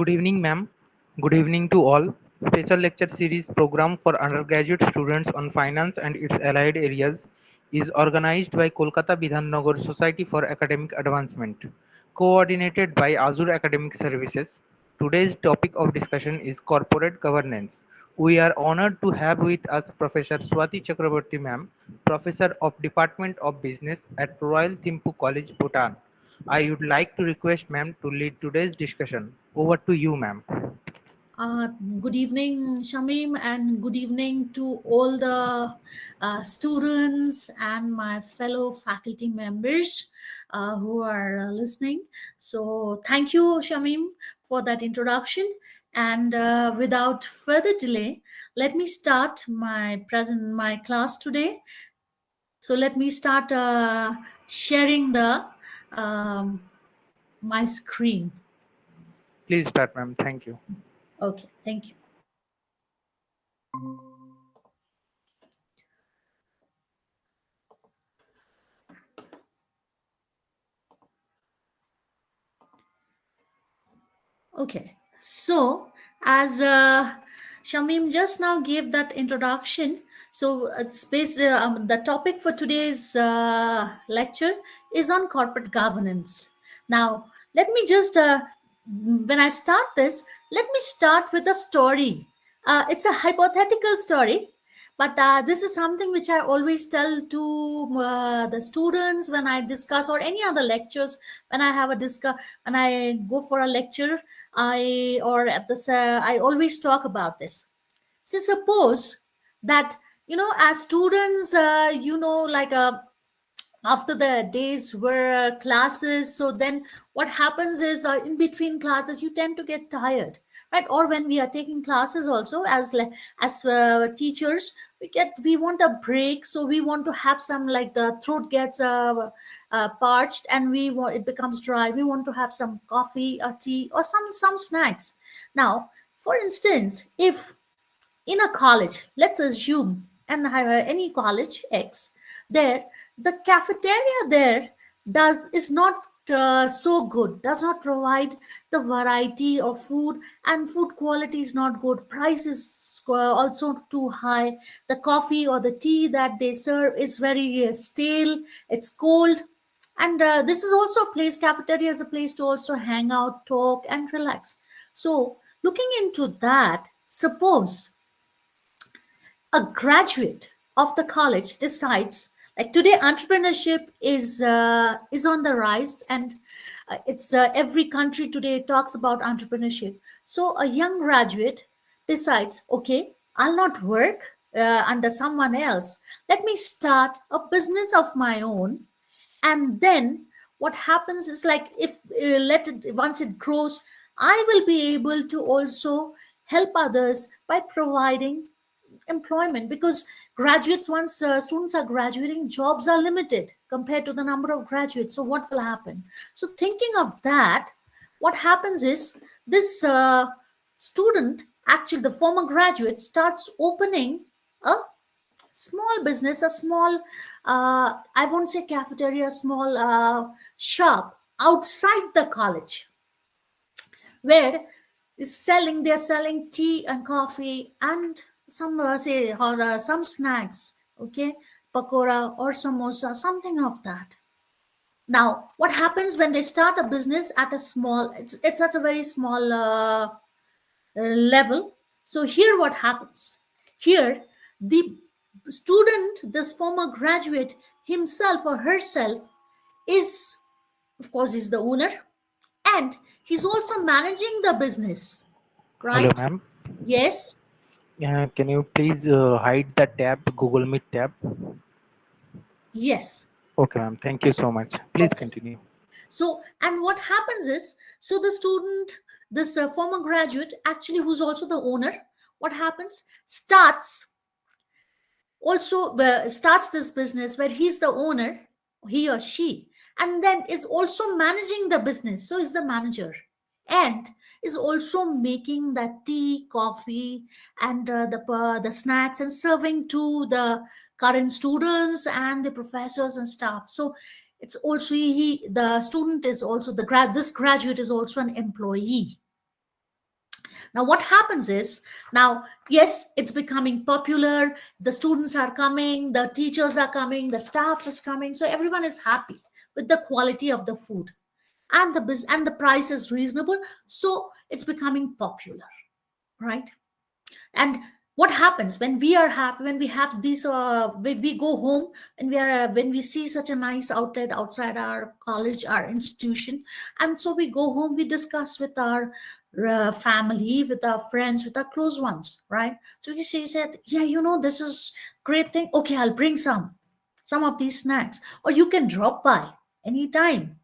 Good evening, ma'am. Good evening to all. Special lecture series program for undergraduate students on finance and its allied areas is organized by Kolkata Bidhannagar Society for Academic Advancement, coordinated by Azure Academic Services. Today's topic of discussion is corporate governance. We are honored to have with us Professor Swati Chakraborty, ma'am, Professor of Department of Business at Royal Thimphu College, Bhutan. I would like to request ma'am to lead today's discussion. Over to you, ma'am. Uh, Good evening, Shamim, and good evening to all the students and my fellow faculty members who are listening. So, thank you, Shamim, for that introduction. And without further delay, let me start my class today. So, let me start sharing the my screen. Please start, ma'am. Thank you. Okay, thank you. Okay, so as Shamim just now gave that introduction, so the topic for today's lecture is on corporate governance. Now, let me just, when I start this, let me start with a story. It's a hypothetical story, but this is something which I always tell to the students when I discuss or any other lectures when I have a discuss when I go for a lecture I always talk about this. So suppose that as students, after the days were classes, so then what happens is in between classes you tend to get tired, right? Or when we are taking classes also as teachers, we want a break, so we want to have some, like, the throat gets parched and it becomes dry, we want to have some coffee or tea or some snacks. Now, for instance, if in a college, let's assume, and any college X, there the cafeteria there does is not so good, does not provide the variety of food, and food quality is not good, price is also too high, the coffee or the tea that they serve is very stale, it's cold. And this is also a place, cafeteria is a place to also hang out, talk and relax. So looking into that, suppose a graduate of the college decides, like, today entrepreneurship is on the rise, and it's every country today talks about entrepreneurship. So a young graduate decides, okay, I'll not work under someone else, let me start a business of my own. And then what happens is, like, if let it once it grows, I will be able to also help others by providing employment, because graduates, once students are graduating, jobs are limited compared to the number of graduates. So what will happen? So thinking of that, what happens is, this student, actually the former graduate, starts opening a small business, a small, I won't say cafeteria, a small shop outside the college, where they're selling tea and coffee and some say, or some snacks, okay, pakora or samosa, something of that. Now what happens when they start a business at a small, it's at a very small level. So here what happens, here the student, this former graduate, himself or herself, is, of course, is the owner, and he's also managing the business, Hello, right? ma'am. Yes. Can you please hide the tab, Google Meet tab? Yes. Okay, ma'am. Thank you so much. Please Okay. continue. So, and what happens is, so the student, this former graduate, actually, who's also the owner, what happens, starts this business where he's the owner, he or she, and then is also managing the business, so is the manager, and is also making the tea, coffee, and the snacks, and serving to the current students and the professors and staff. So it's also, the student is also this graduate is also an employee. Now what happens is, now yes, it's becoming popular, the students are coming, the teachers are coming, the staff is coming, so everyone is happy with the quality of the food, and and the price is reasonable, so it's becoming popular, right? And what happens when we are happy, when we have these we go home, and when we see such a nice outlet outside our college, our institution, and so we go home, we discuss with our family, with our friends, with our close ones, right? So you see, said, yeah, this is great thing, okay, I'll bring some of these snacks, or you can drop by anytime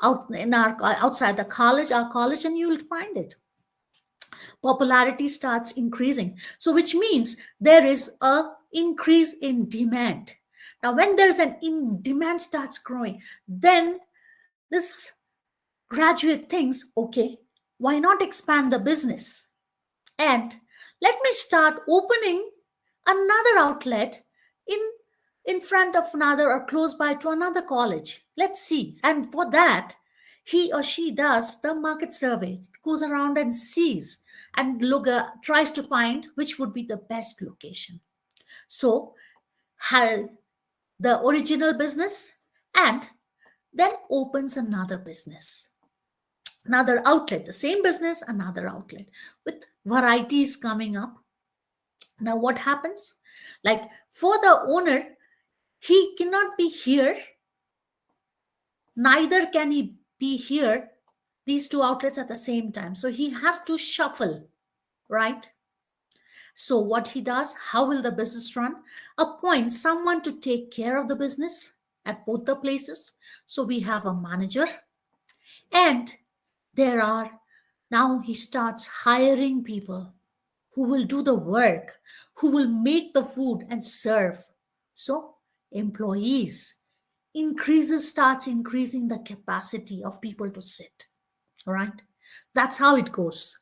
out in our outside the college, our college, and you will find it. Popularity starts increasing, so which means there is a increase in demand. Now when there's an in demand starts growing, then this graduate thinks, okay, why not expand the business, and let me start opening another outlet in in front of another, or close by to another college. Let's see. And for that, he or she does the market survey, goes around and sees, and tries to find which would be the best location. So the original business, and then opens another business, another outlet, the same business, another outlet, with varieties coming up. Now what happens, like, for the owner, he cannot be here, neither can he be here, these two outlets at the same time, so he has to shuffle, right? So what he does, how will the business run? Appoint someone to take care of the business at both the places. So we have a manager, and there are, now he starts hiring people who will do the work, who will make the food and serve. So employees starts increasing the capacity of people to sit. All right. That's how it goes.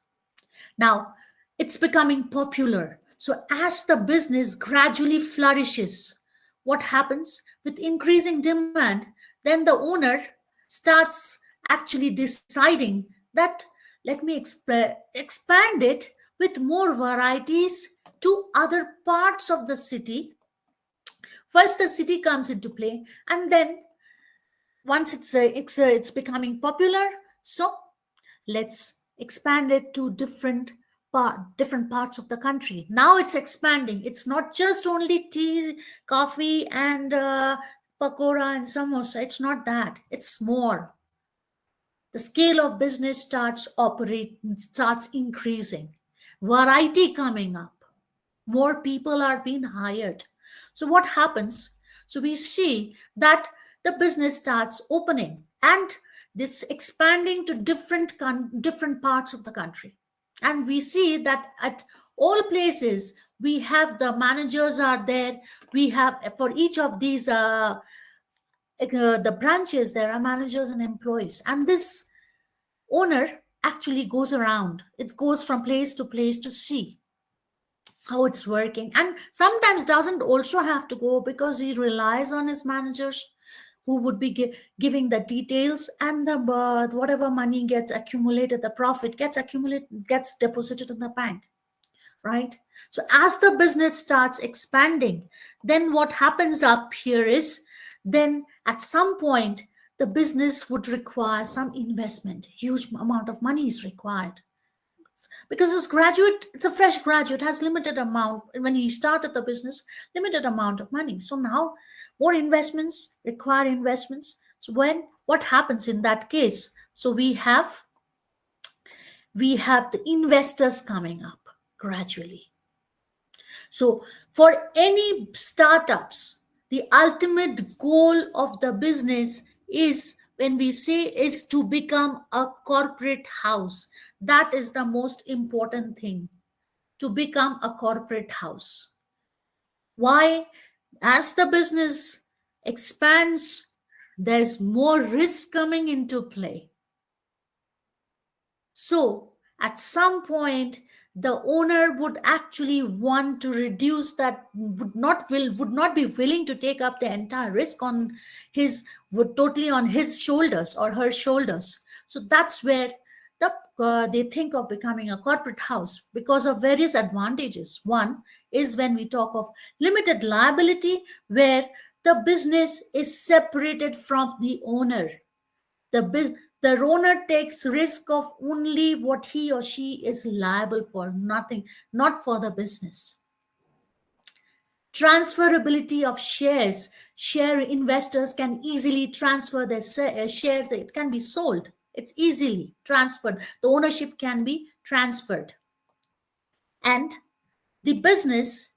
Now, it's becoming popular. So, as the business gradually flourishes, what happens with increasing demand? Then the owner starts actually deciding that, let me expand it with more varieties to other parts of the city. First, the city comes into play, and then once it's becoming popular, so let's expand it to different parts of the country. Now it's expanding, it's not just only tea, coffee, and pakora and samosa. It's not that, it's more. The scale of business starts increasing, variety coming up, more people are being hired. So what happens, so we see that the business starts opening, and this expanding to different parts of the country. And we see that at all places, we have the managers are there, we have for each of these the branches, there are managers and employees, and this owner actually goes around, it goes from place to place to see how it's working, and sometimes doesn't also have to go, because he relies on his managers, who would be giving the details, and the whatever money gets accumulated, the profit gets accumulated, gets deposited in the bank, right? So as the business starts expanding, then what happens up here is, then at some point the business would require some investment, huge amount of money is required, because this graduate, it's a fresh graduate, has limited amount, when he started the business, limited amount of money. So now more investments require investments. So when what happens in that case, so we have the investors coming up gradually. So for any startups, the ultimate goal of the business is, when we say, is to become a corporate house. That is the most important thing, to become a corporate house. Why? As the business expands, there's more risk coming into play. So at some point, the owner would actually want to reduce that, would not be willing to take up the entire risk on his, would totally on his shoulders or her shoulders. So that's where the they think of becoming a corporate house because of various advantages. One is when we talk of limited liability, where the business is separated from the owner. The owner takes risk of only what he or she is liable for, nothing, not for the business. Transferability of shares. Share investors can easily transfer their shares. It can be sold. It's easily transferred. The ownership can be transferred. And the business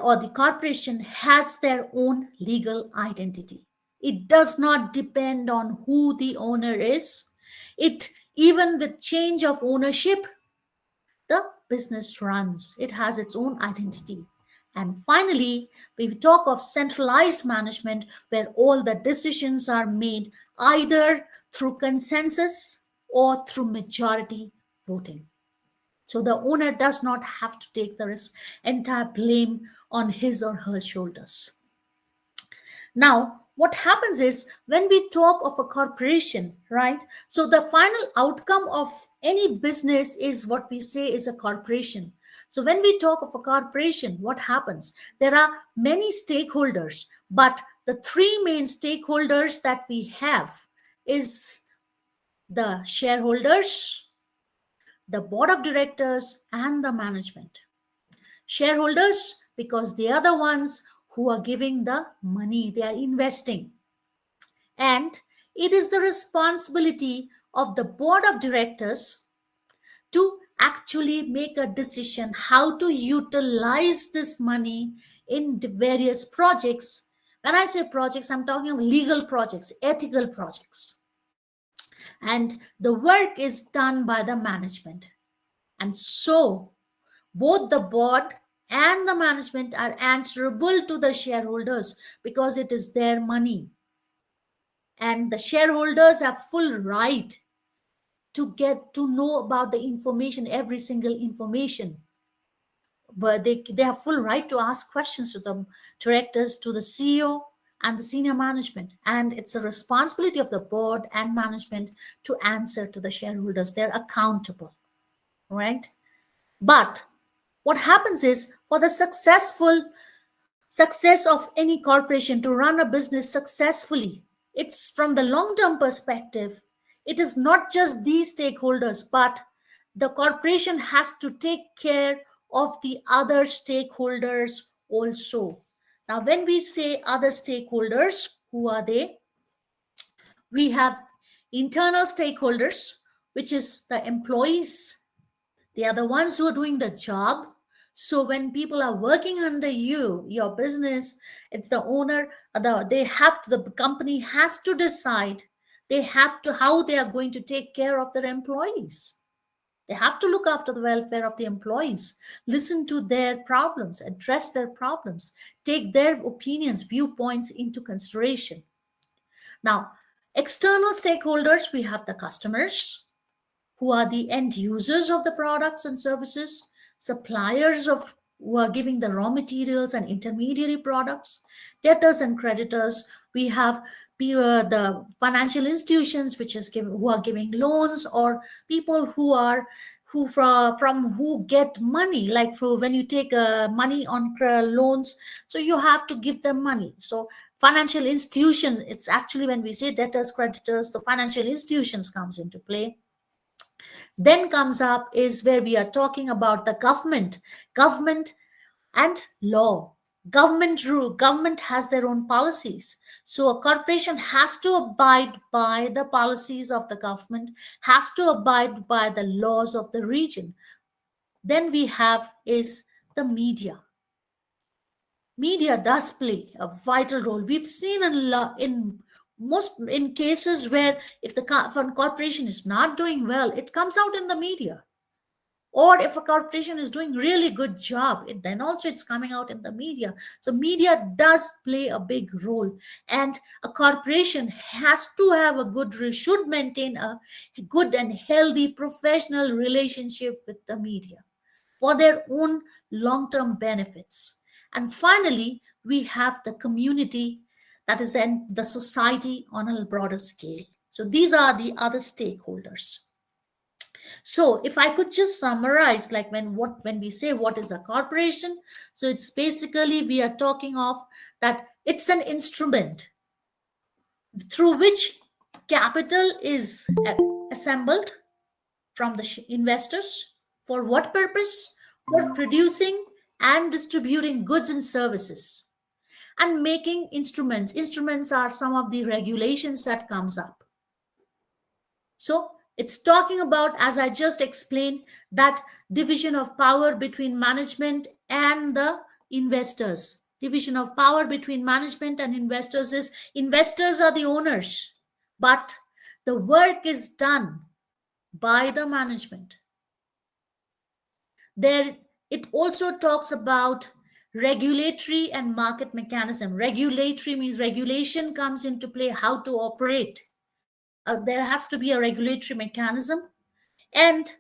or the corporation has their own legal identity. It does not depend on who the owner is. It, even with change of ownership, the business runs. It has its own identity. And finally, we talk of centralized management, where all the decisions are made either through consensus or through majority voting. So the owner does not have to take the entire blame on his or her shoulders. Now, what happens is when we talk of a corporation, right? So the final outcome of any business is what we say is a corporation. So when we talk of a corporation, what happens? There are many stakeholders, but the three main stakeholders that we have is the shareholders, the board of directors, and the management. Shareholders, because they are the ones who are giving the money, they are investing. And it is the responsibility of the board of directors to actually make a decision how to utilize this money in the various projects. When I say projects, I'm talking of legal projects, ethical projects. And the work is done by the management. And so both the board and the management are answerable to the shareholders because it is their money. And the shareholders have full right to get to know about the information, every single information. But they have full right to ask questions to the directors, to the CEO, and the senior management. And it's a responsibility of the board and management to answer to the shareholders. They're accountable, right? But what happens is, for the success of any corporation to run a business successfully, it's from the long term perspective. It is not just these stakeholders, but the corporation has to take care of the other stakeholders also. Now, when we say other stakeholders, who are they? We have internal stakeholders, which is the employees. They are the ones who are doing the job. So when people are working under you, your business, it's the owner, the company has to decide, they have to, how they are going to take care of their employees. They have to look after the welfare of the employees, listen to their problems, address their problems, take their opinions, viewpoints into consideration. Now, external stakeholders, we have the customers, who are the end users of the products and services, suppliers of who are giving the raw materials and intermediary products, debtors and creditors. We have the financial institutions, which is who are giving loans, or people who are who from who get money, like for when you take money on loans, so you have to give them money. So financial institutions, it's actually when we say debtors, creditors, the financial institutions comes into play. Then comes up is where we are talking about the government and law. Government has their own policies. So a corporation has to abide by the policies of the government, has to abide by the laws of the region. Then we have is the media. Media does play a vital role. We've seen in most in cases where if if a corporation is not doing well, it comes out in the media. Or if a corporation is doing really good job, then also it's coming out in the media. So media does play a big role, and a corporation has to have a should maintain a good and healthy professional relationship with the media for their own long-term benefits. And finally, we have the community, that is then the society on a broader scale. So these are the other stakeholders. So if I could just summarize, like when we say what is a corporation, so it's basically we are talking of that it's an instrument through which capital is assembled from the investors. For what purpose? For producing and distributing goods and services and making instruments. Instruments are some of the regulations that comes up. So it's talking about, as I just explained, that division of power between management and the investors. Division of power between management and investors is investors are the owners, but the work is done by the management. There, it also talks about regulatory and market mechanism. Regulatory means regulation comes into play, how to operate. There has to be a regulatory mechanism and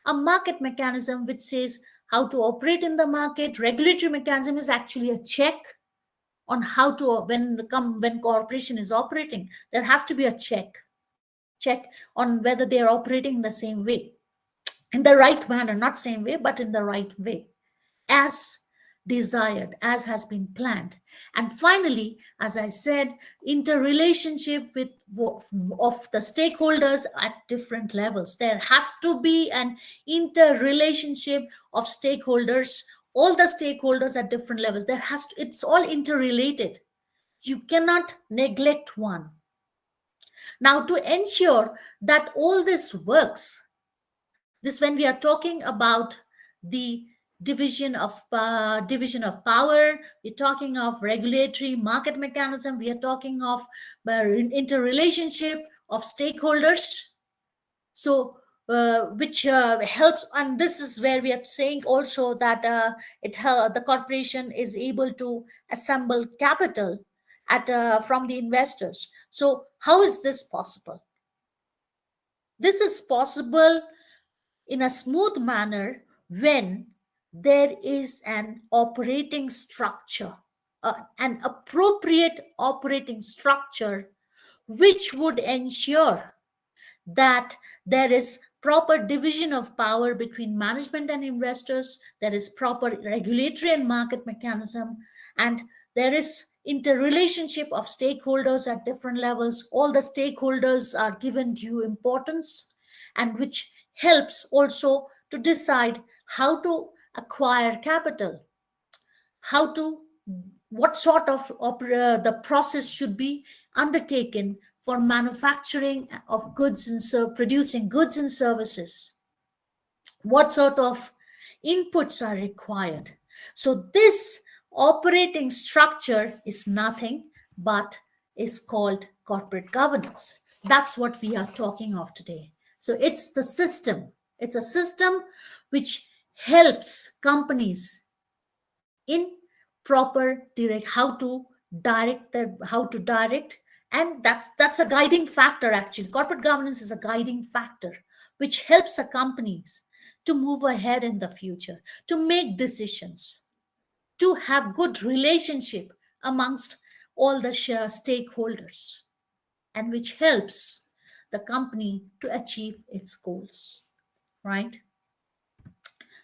a market mechanism which says how to operate in the market. Regulatory mechanism is actually a check on how to when corporation is operating. There has to be a check on whether they are operating in the same way, in the right manner, not same way, but in the right way, as desired, as has been planned. And finally, as I said, interrelationship of the stakeholders at different levels. There has to be an interrelationship of stakeholders, all the stakeholders at different levels. It's all interrelated. You cannot neglect one. Now, to ensure that all this works, this when we are talking about the division of power, we're talking of regulatory market mechanism, we are talking of interrelationship of stakeholders. So which helps, and this is where we are saying also that the corporation is able to assemble capital at from the investors. So how is this possible? This is possible in a smooth manner when there is an operating structure, an appropriate operating structure, which would ensure that there is proper division of power between management and investors, there is proper regulatory and market mechanism, and there is interrelationship of stakeholders at different levels. All the stakeholders are given due importance, and which helps also to decide how to acquire capital, how to what sort of the process should be undertaken for manufacturing of goods and producing goods and services, what sort of inputs are required. So this operating structure is nothing but is called corporate governance. That's what we are talking of today. So it's the system, it's a system which helps companies in proper direct how to direct, and that's a guiding factor. Actually, corporate governance is a guiding factor which helps the companies to move ahead in the future, to make decisions, to have good relationship amongst all the stakeholders, and which helps the company to achieve its goals, right?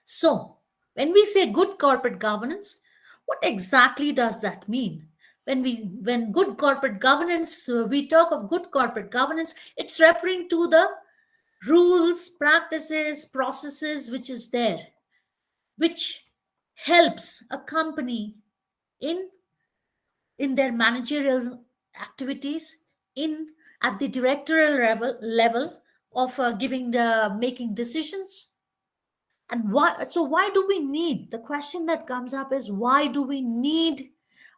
So, when we say good corporate governance, what exactly does that mean? When good corporate governance, we talk of good corporate governance, it's referring to the rules, practices, processes which is there, which helps a company in in their managerial activities, in at the directorial level of giving the making decisions. And why do we need, the question that comes up is, why do we need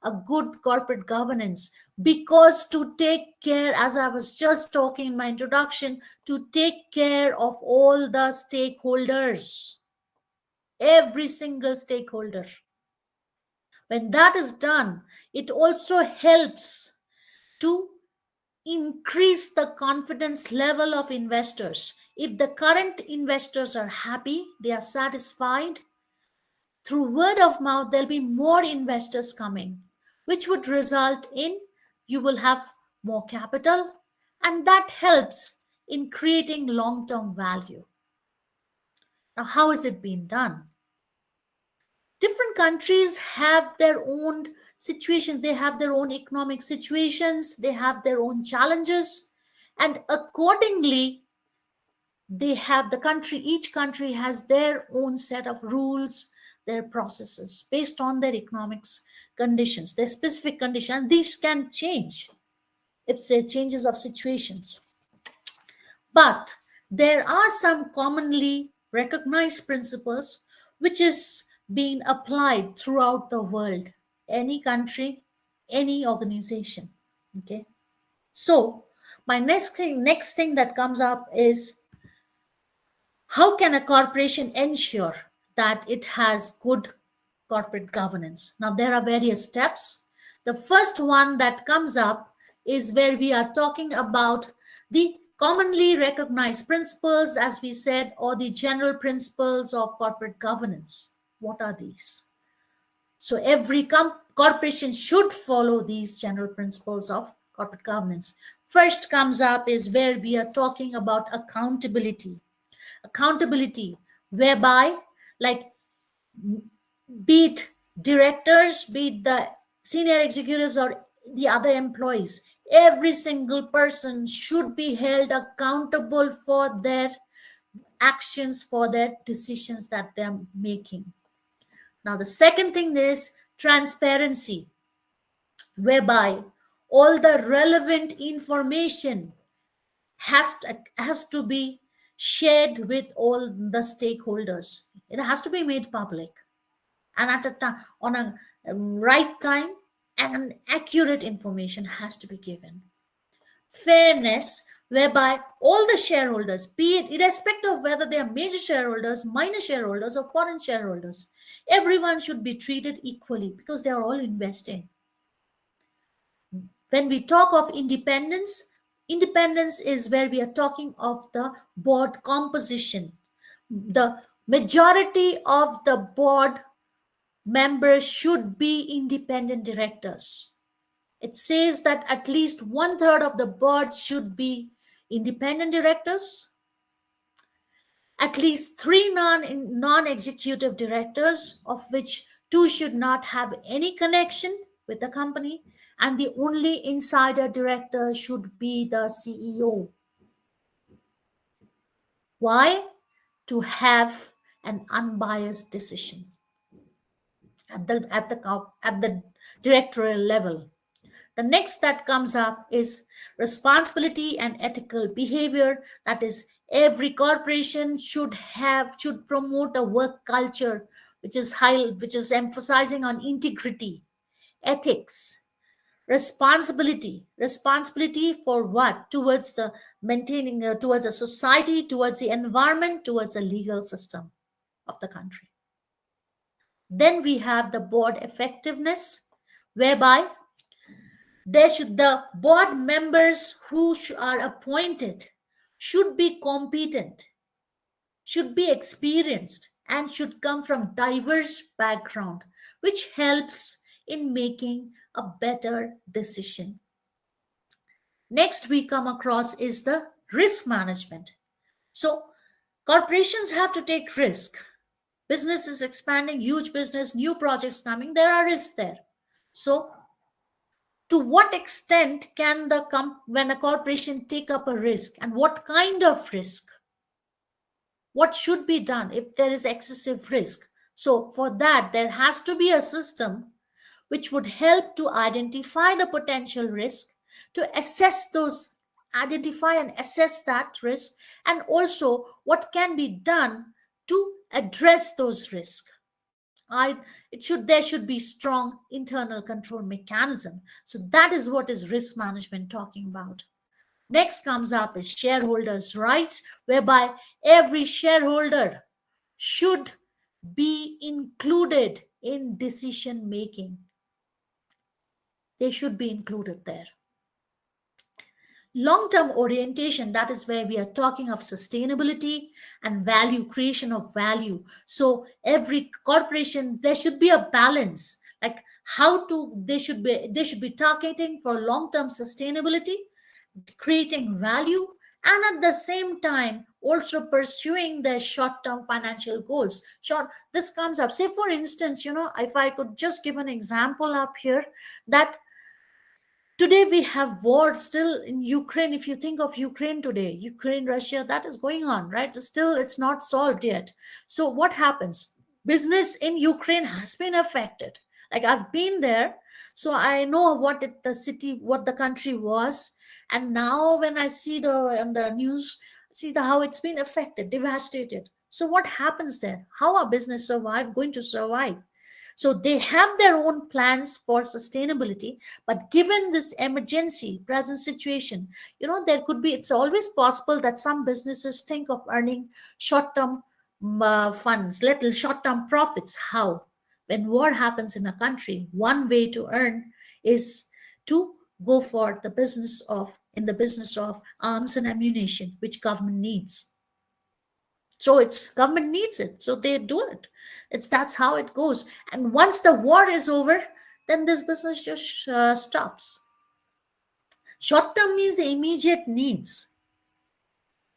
a good corporate governance? Because to take care, as I was just talking in my introduction, to take care of all the stakeholders, every single stakeholder. When that is done, it also helps to increase the confidence level of investors. If the current investors are happy, they are satisfied, through word of mouth, there'll be more investors coming, which would result in you will have more capital, and that helps in creating long term value. Now, how is it being done? Different countries have their own situations, they have their own economic situations, they have their own challenges, and accordingly, they have the country, each country has their own set of rules, their processes based on their economics conditions, their specific conditions. These can change if there changes of situations. But there are some commonly recognized principles which is being applied throughout the world, any country, any organization. Okay. So my next thing that comes up is, how can a corporation ensure that it has good corporate governance? Now, there are various steps. The first one that comes up is where we are talking about the commonly recognized principles, as we said, or the general principles of corporate governance. What are these? So, every corporation should follow these general principles of corporate governance. First comes up is where we are talking about accountability, whereby, like, be it directors, be it the senior executives or the other employees, every single person should be held accountable for their actions, for their decisions that they're making. Now, the second thing is transparency, whereby all the relevant information has to be shared with all the stakeholders. It has to be made public, and at a time, on a right time, and accurate information has to be given. Fairness, whereby all the shareholders, be it irrespective of whether they are major shareholders, minor shareholders, or foreign shareholders, everyone should be treated equally because they are all investing. When we talk of independence, independence is where we are talking of the board composition. The majority of the board members should be independent directors. It says that at least one third of the board should be independent directors, at least three non-executive directors, of which two should not have any connection with the company, and the only insider director should be the CEO. Why? To have an unbiased decision at the directorial level. The next that comes up is responsibility and ethical behavior. That is, every corporation should promote a work culture which is emphasizing on integrity, ethics, responsibility for what? Towards the maintaining, towards the society, towards the environment, towards the legal system of the country. Then we have the board effectiveness, whereby the board members who are appointed should be competent, should be experienced, and should come from diverse background, which helps in making a better decision. Next we come across is the risk management. So corporations have to take risk. Business is expanding, huge business, new projects coming, there are risks there. So to what extent can when a corporation take up a risk, and what kind of risk, what should be done if there is excessive risk? So for that there has to be a system which would help to identify the potential risk, to identify and assess that risk, and also what can be done to address those risks. There should be strong internal control mechanism. So that is what is risk management talking about. Next comes up is shareholders' rights, whereby every shareholder should be included in decision making. They should be included there. Long-term orientation, that is where we are talking of sustainability and value creation of value. So every corporation, there should be a balance, like they should be targeting for long-term sustainability, creating value, and at the same time also pursuing their short-term financial goals. Short, this comes up. Say for instance, if I could just give an example up here, that today we have war still in Ukraine. If you think of Ukraine today, Ukraine, Russia, that is going on, right? Still, it's not solved yet. So what happens? Business in Ukraine has been affected. Like I've been there, so I know the city, what the country was, and now when I see on the news, see how it's been affected, devastated. So what happens there? How are business going to survive? So they have their own plans for sustainability, but given this emergency present situation, there could be, it's always possible that some businesses think of earning short-term funds, little short-term profits. How? When war happens in a country, one way to earn is to go for the business of in the business of arms and ammunition, which government needs. So it's government needs it, so they do it. That's how it goes. And once the war is over, then this business just stops. Short term means immediate needs.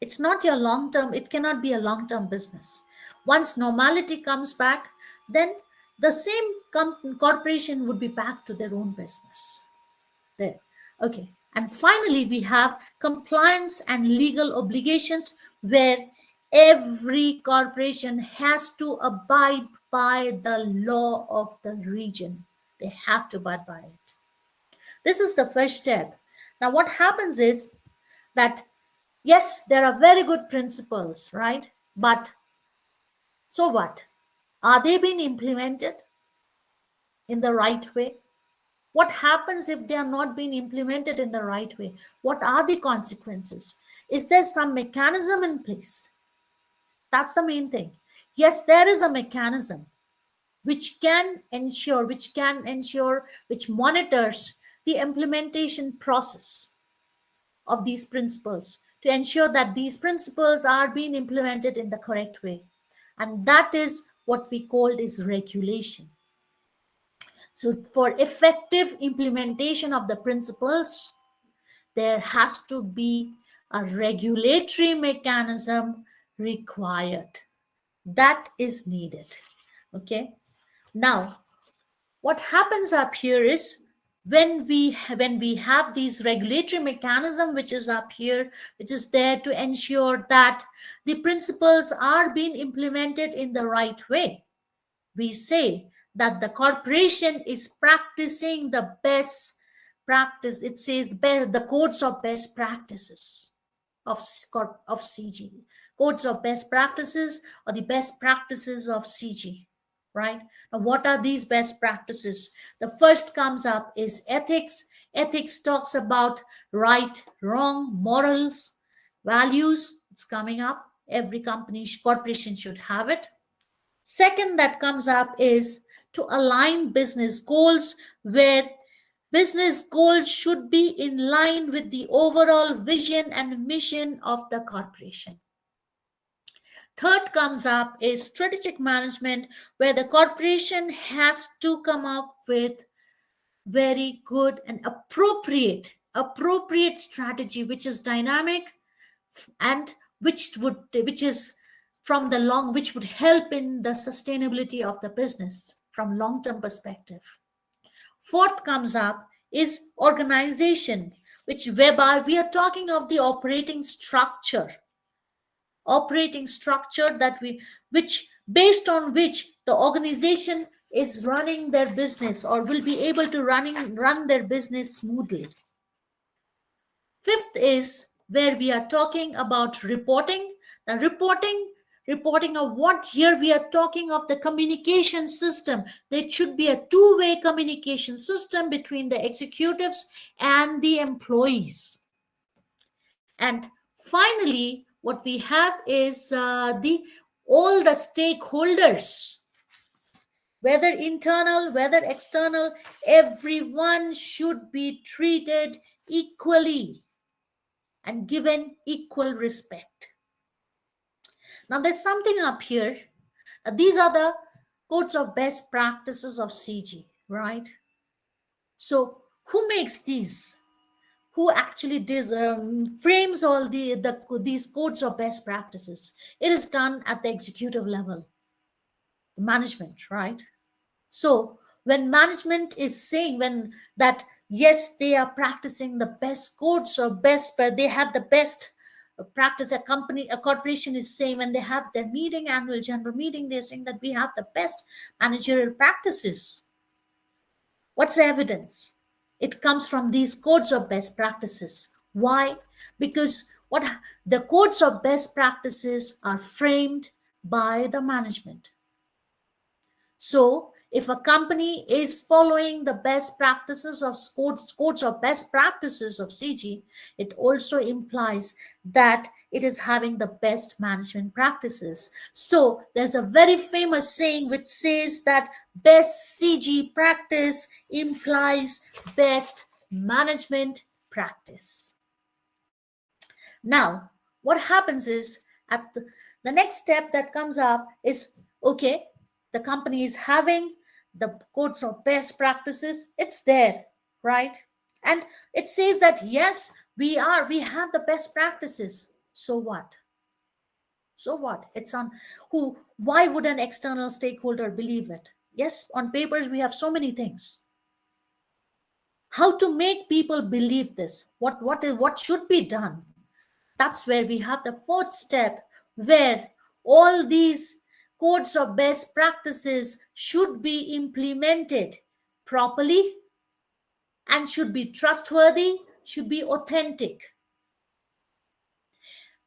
It's not your long term, it cannot be a long term business. Once normality comes back, then the same corporation would be back to their own business. There. Okay. And finally, we have compliance and legal obligations, where every corporation has to abide by the law of the region. They have to abide by it. This is the first step. Now, what happens is that, yes, there are very good principles, right? But so what? Are they being implemented in the right way? What happens if they are not being implemented in the right way? What are the consequences? Is there some mechanism in place? That's the main thing. Yes, there is a mechanism which monitors the implementation process of these principles to ensure that these principles are being implemented in the correct way. And that is what we called is regulation. So for effective implementation of the principles, there has to be a regulatory mechanism required. That is needed. Okay. Now, what happens up here is when we have these regulatory mechanism which is up here, which is there to ensure that the principles are being implemented in the right way, we say that the corporation is practicing the best practice. It says the codes of best practices of CG, codes of best practices, or the best practices of CG, right? Now, what are these best practices? The first comes up is ethics. Ethics talks about right, wrong, morals, values. It's coming up. Every corporation should have it. Second that comes up is to align business goals, where business goals should be in line with the overall vision and mission of the corporation. Third comes up is strategic management, where the corporation has to come up with very good and appropriate strategy, which is dynamic and which is from the long, which would help in the sustainability of the business from long term perspective. Fourth comes up is organization, which whereby we are talking of the operating structure that which based on which the organization is running their business or will be able to run their business smoothly. Fifth is where we are talking about reporting. Now, reporting of what, here we are talking of the communication system. There should be a two-way communication system between the executives and the employees. And finally, what we have is the all the stakeholders, whether internal, whether external, everyone should be treated equally and given equal respect. Now, there's something up here. These are the codes of best practices of CG, right? So, who makes these? who actually frames all these codes of best practices? It is done at the executive level, the management, right? So when management is saying when that yes, they are practicing the best codes or best, they have the best practice. A corporation is saying when they have their meeting, annual general meeting, they're saying that we have the best managerial practices. What's the evidence? It comes from these codes of best practices. Why? Because what the codes of best practices are framed by the management. So, if a company is following the best practices of codes of best practices of CG, it also implies that it is having the best management practices. So, there's a very famous saying which says that best CG practice implies best management practice. Now, what happens is at the next step that comes up is okay, the company is having the codes of best practices, it's there, right? And it says that yes, we have the best practices. So what? So what? It's on who, why would an external stakeholder believe it? Yes, on papers we have so many things. How to make people believe this? What should be done? That's where we have the fourth step, where all these codes of best practices should be implemented properly and should be trustworthy, should be authentic,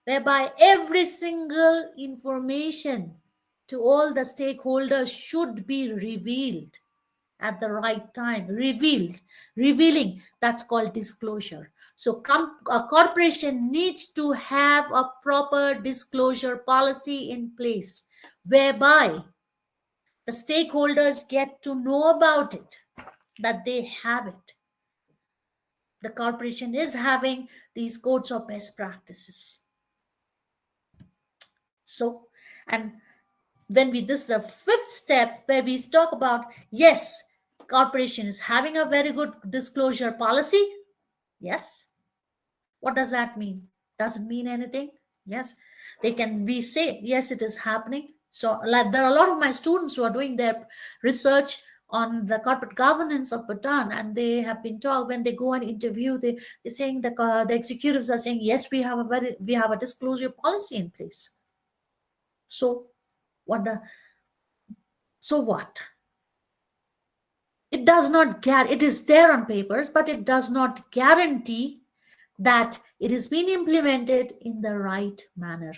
whereby every single information to all the stakeholders should be revealed at the right time. Revealing, that's called disclosure. So a corporation needs to have a proper disclosure policy in place whereby the stakeholders get to know about it, that they have it. The corporation is having these codes of best practices. So, and when we, this is the fifth step where we talk about yes, corporation is having a very good disclosure policy. Yes. What does that mean? Does it mean anything? Yes. They can, we say yes, it is happening. So like there are a lot of my students who are doing their research on the corporate governance of Bhutan, and they have been taught when they go and interview, they're saying the executives are saying yes, we have a disclosure policy in place. So what the, so what? It does not it is there on papers, but it does not guarantee that it is being implemented in the right manner.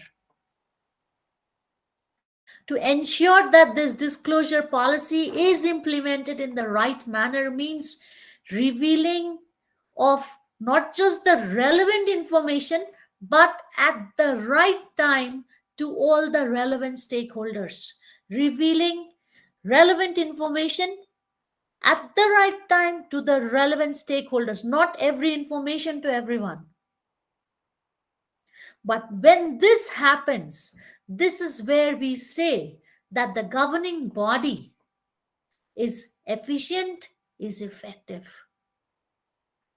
To ensure that this disclosure policy is implemented in the right manner means revealing of not just the relevant information, but at the right time to all the relevant stakeholders. Revealing relevant information at the right time to the relevant stakeholders, not every information to everyone. But when this happens, this is where we say that the governing body is efficient, is effective.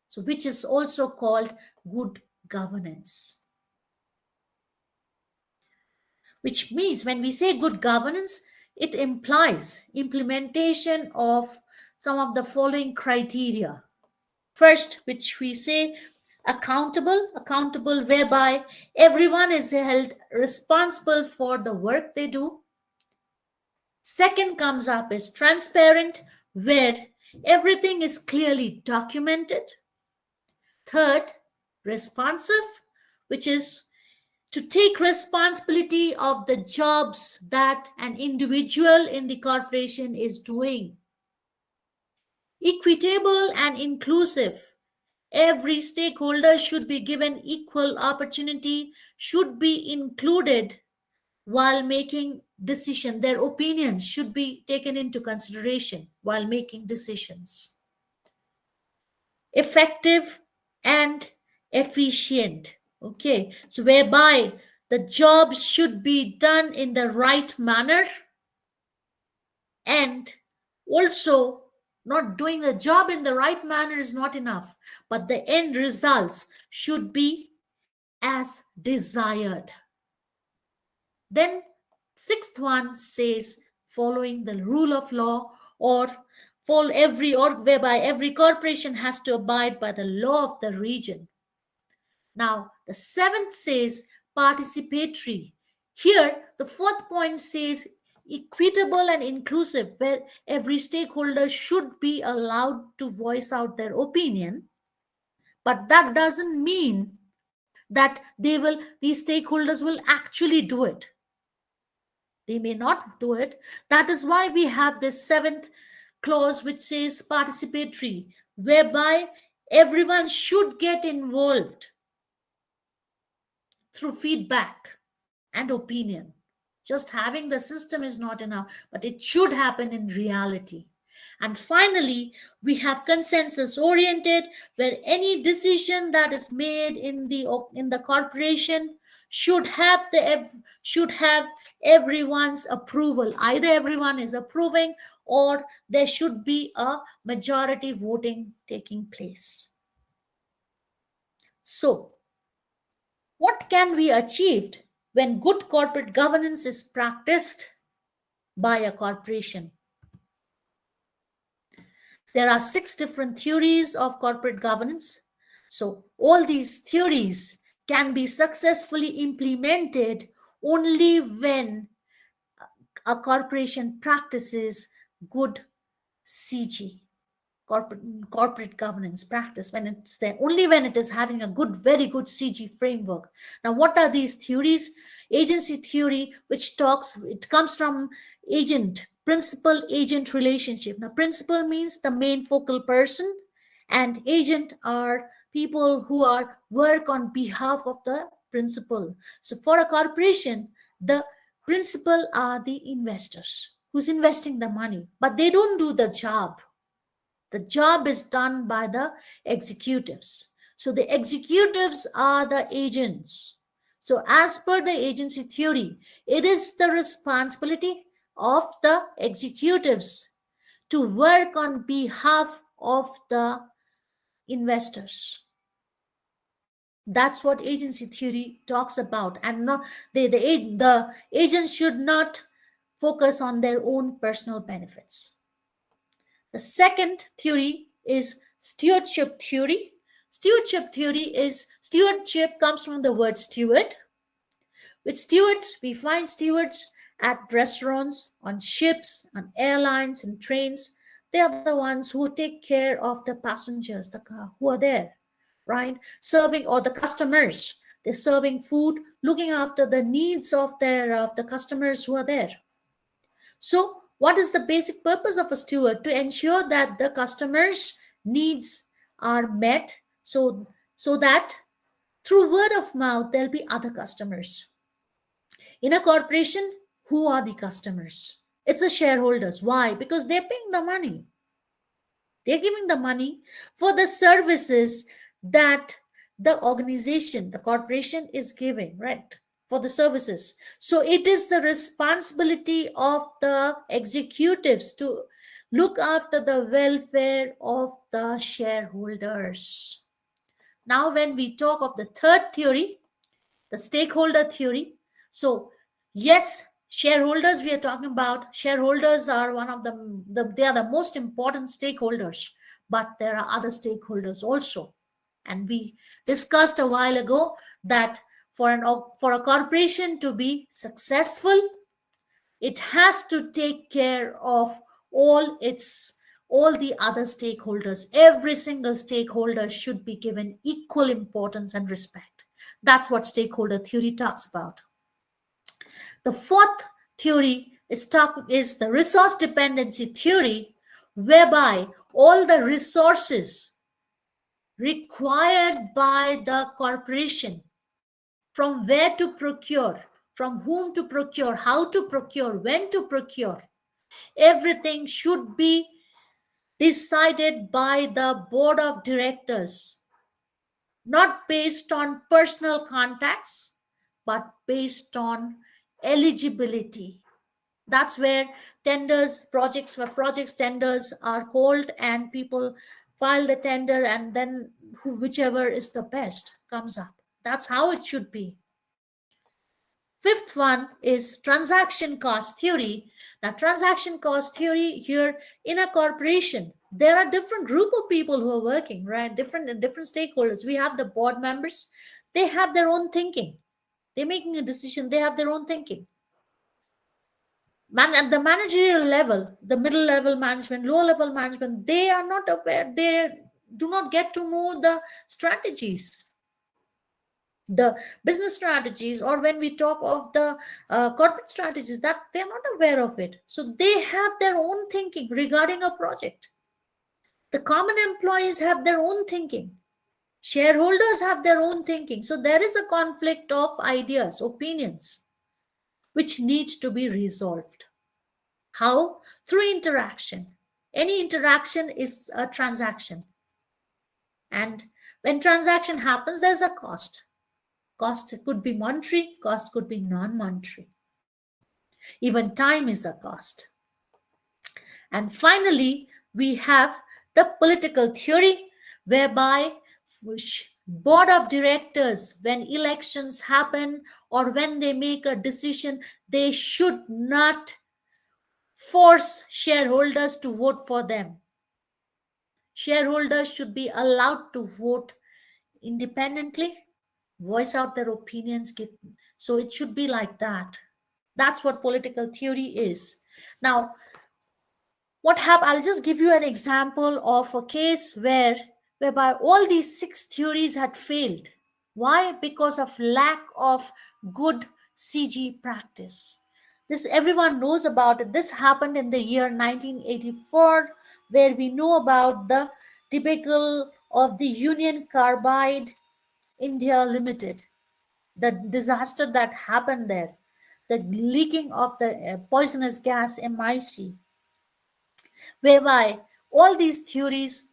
So, which is also called good governance. Which means when we say good governance, it implies implementation of some of the following criteria. First, which we say accountable whereby everyone is held responsible for the work they do. Second comes up is transparent, where everything is clearly documented. Third, responsive, which is to take responsibility of the jobs that an individual in the corporation is doing. Equitable and inclusive. Every stakeholder should be given equal opportunity, should be included while making decision. Their opinions should be taken into consideration while making decisions. Effective and efficient. Okay, so whereby the job should be done in the right manner and also Not doing the job in the right manner is not enough, but the end results should be as desired. Then sixth one says following the rule of law, or whereby every corporation has to abide by the law of the region. Now the seventh says participatory. Here the fourth point says equitable and inclusive, where every stakeholder should be allowed to voice out their opinion. But that doesn't mean that these stakeholders will actually do it. They may not do it. That is why we have this seventh clause which says participatory, whereby everyone should get involved through feedback and opinion. Just having the system is not enough, but it should happen in reality. And finally, we have consensus oriented, where any decision that is made in the corporation should have everyone's approval. Either everyone is approving, or there should be a majority voting taking place. So what can be achieved when good corporate governance is practiced by a corporation? There are 6 different theories of corporate governance. So all these theories can be successfully implemented only when a corporation practices good CG, corporate governance practice, when it's there, only when it is having a very good CG framework. Now what are these theories? Agency theory, it comes from principal agent relationship. Now principal means the main focal person, and agent are people who are work on behalf of the principal. So for a corporation, the principal are the investors who's investing the money, but they don't do the job. The job is done by the executives. So the executives are the agents. So as per the agency theory, it is the responsibility of the executives to work on behalf of the investors. That's what agency theory talks about. And not, the agents should not focus on their own personal benefits. The second theory is stewardship theory. Stewardship comes from the word steward. With stewards, we find stewards at restaurants, on ships, on airlines, and trains. They are the ones who take care of the passengers, who are there, right? Serving, or the customers. They're serving food, looking after the needs of the customers who are there. So what is the basic purpose of a steward? To ensure that the customers' needs are met, so that through word of mouth there'll be other customers. In a corporation, who are the customers? It's the shareholders. Why? Because they're paying the money. They're giving the money for the services that the organization, the corporation is giving, right? For the services. So it is the responsibility of the executives to look after the welfare of the shareholders. Now, when we talk of the third theory, the stakeholder theory. So, yes, shareholders, we are talking about shareholders are one of they are the most important stakeholders, but there are other stakeholders also. And we discussed a while ago that for a corporation to be successful, it has to take care of all the other stakeholders. Every single stakeholder should be given equal importance and respect. That's what stakeholder theory talks about. The fourth theory is the resource dependency theory, whereby all the resources required by the corporation, from where to procure, from whom to procure, how to procure, when to procure, everything should be decided by the board of directors, not based on personal contacts, but based on eligibility. That's where tenders, projects tenders are called, and people file the tender, and then whichever is the best comes up. That's how it should be. Fifth one is transaction cost theory. Now, transaction cost theory here, in a corporation, there are different group of people who are working, right? Different stakeholders. We have the board members. They have their own thinking. They're making a decision. They have their own thinking. At the managerial level, the middle level management, lower level management, they are not aware. They do not get to know the strategies, the business strategies, or when we talk of the corporate strategies, that they're not aware of it. So they have their own thinking regarding a project. The common employees have their own thinking. Shareholders have their own thinking. So there is a conflict of ideas, opinions, which needs to be resolved. How? Through interaction. Any interaction is a transaction. And when transaction happens, there's a cost. Cost could be monetary, cost could be non-monetary. Even time is a cost. And finally, we have the political theory, whereby board of directors, when elections happen or when they make a decision, they should not force shareholders to vote for them. Shareholders should be allowed to vote independently, voice out their opinions. So it should be like that. That's what political theory is. Now, what happened? I'll just give you an example of a case whereby all these six theories had failed. Why? Because of lack of good CG practice. This everyone knows about it. This happened in the year 1984, where we know about the debacle of the Union Carbide India Limited, the disaster that happened there, the leaking of the poisonous gas MIC, whereby all these theories